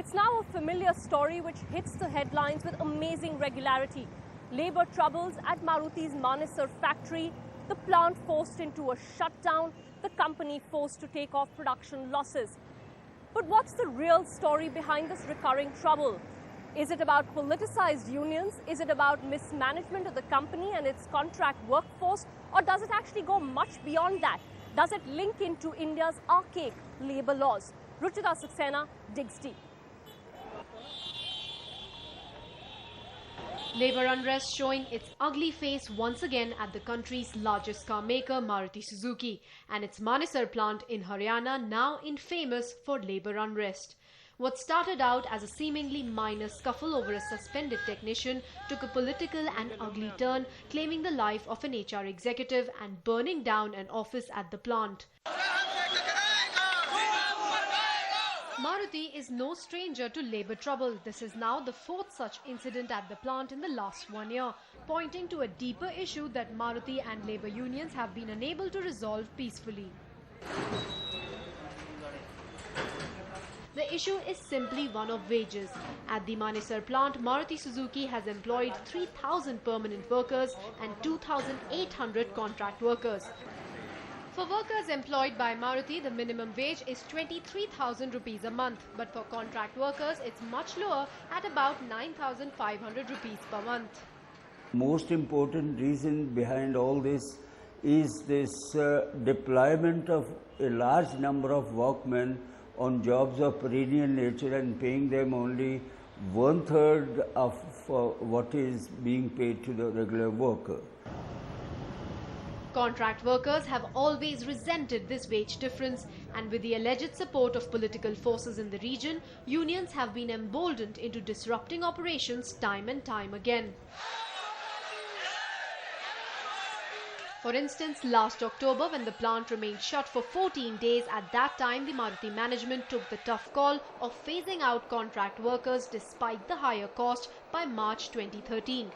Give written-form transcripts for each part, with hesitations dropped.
It's now a familiar story which hits the headlines with amazing regularity. Labour troubles at Maruti's Manesar factory, the plant forced into a shutdown, the company forced to take off production losses. But what's the real story behind this recurring trouble? Is it about politicized unions? Is it about mismanagement of the company and its contract workforce? Or does it actually go much beyond that? Does it link into India's archaic labour laws? Ruchita Saxena digs deep. Labour unrest showing its ugly face once again at the country's largest car maker Maruti Suzuki and its Manesar plant in Haryana, now infamous for labour unrest. What started out as a seemingly minor scuffle over a suspended technician took a political and ugly turn, claiming the life of an HR executive and burning down an office at the plant. Maruti is no stranger to labour trouble. This is now the fourth such incident at the plant in the last 1 year, pointing to a deeper issue that Maruti and labour unions have been unable to resolve peacefully. The issue is simply one of wages. At the Manesar plant, Maruti Suzuki has employed 3,000 permanent workers and 2,800 contract workers. For workers employed by Maruti, the minimum wage is 23,000 rupees a month, but for contract workers, it's much lower at about 9,500 rupees per month. Most important reason behind all this is this deployment of a large number of workmen on jobs of perennial nature and paying them only 1/3 of what is being paid to the regular worker. Contract workers have always resented this wage difference, and with the alleged support of political forces in the region, unions have been emboldened into disrupting operations time and time again. For instance, last October, when the plant remained shut for 14 days, at that time the Maruti management took the tough call of phasing out contract workers despite the higher cost by March 2013.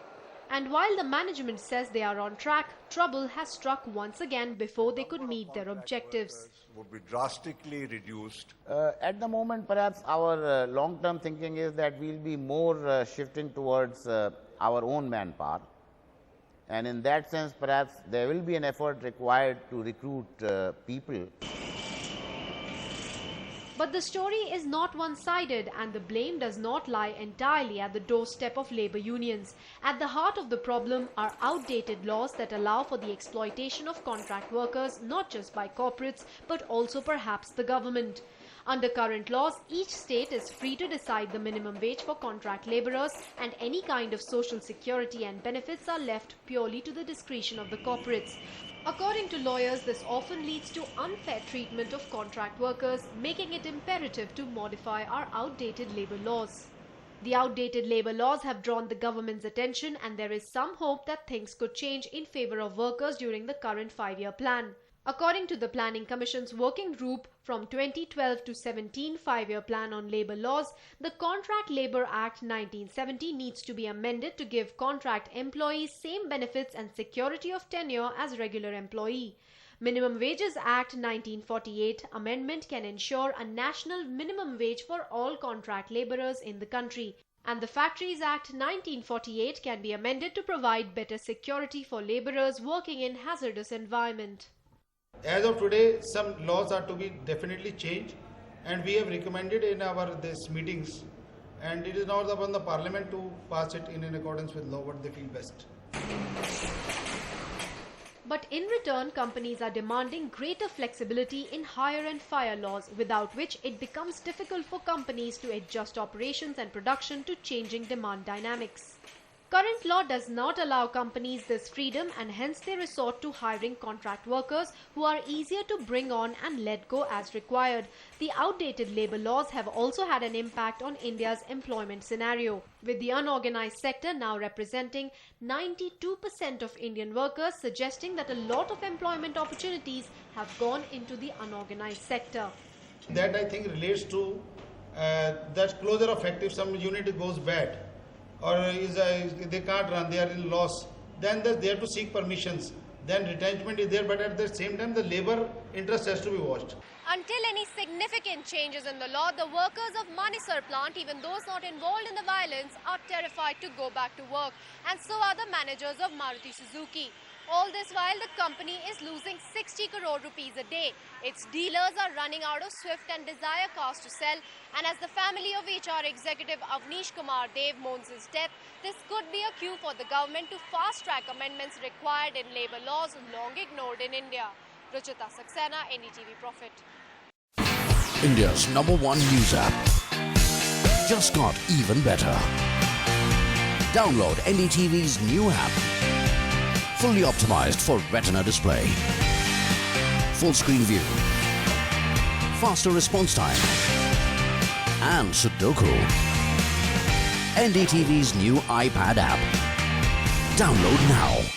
And while the management says they are on track, trouble has struck once again before they could meet their objectives. Would be drastically reduced. At the moment, perhaps our long-term thinking is that we'll be more shifting towards our own manpower. And in that sense, perhaps there will be an effort required to recruit people. But the story is not one-sided, and the blame does not lie entirely at the doorstep of labour unions. At the heart of the problem are outdated laws that allow for the exploitation of contract workers, not just by corporates, but also perhaps the government. Under current laws, each state is free to decide the minimum wage for contract labourers, and any kind of social security and benefits are left purely to the discretion of the corporates. According to lawyers, this often leads to unfair treatment of contract workers, making it imperative to modify our outdated labour laws. The outdated labour laws have drawn the government's attention, and there is some hope that things could change in favour of workers during the current 5-year plan. According to the Planning Commission's working group from 2012 to 17 5-year plan on labour laws, the Contract Labour Act 1970 needs to be amended to give contract employees same benefits and security of tenure as regular employee. Minimum Wages Act 1948 amendment can ensure a national minimum wage for all contract labourers in the country. And the Factories Act 1948 can be amended to provide better security for labourers working in hazardous environment. As of today, some laws are to be definitely changed, and we have recommended in our these meetings, and it is now upon the Parliament to pass it in accordance with law what they feel best. But in return, companies are demanding greater flexibility in hire and fire laws, without which it becomes difficult for companies to adjust operations and production to changing demand dynamics. Current law does not allow companies this freedom, and hence they resort to hiring contract workers who are easier to bring on and let go as required. The outdated labour laws have also had an impact on India's employment scenario, with the unorganized sector now representing 92% of Indian workers, suggesting that a lot of employment opportunities have gone into the unorganized sector. That I think relates to that closure of factory. If some unit goes bad, or they can't run, they are in loss, then they have to seek permissions. then retrenchment is there, but at the same time the labor interest has to be watched. Until any significant changes in the law, the workers of Manesar plant, even those not involved in the violence, are terrified to go back to work, and so are the managers of Maruti Suzuki. All this while the company is losing 60 crore rupees a day. Its dealers are running out of Swift and Desire cars to sell, and as the family of HR executive Avnish Kumar Dev mourns his death, this could be a cue for the government to fast-track amendments required in labour laws long ignored in India. Ruchita Saxena, NDTV Profit. India's #1 news app just got even better. Download NDTV's new app. Fully optimized for retina display. Full screen view. Faster response time. And Sudoku. NDTV's new iPad app. Download now.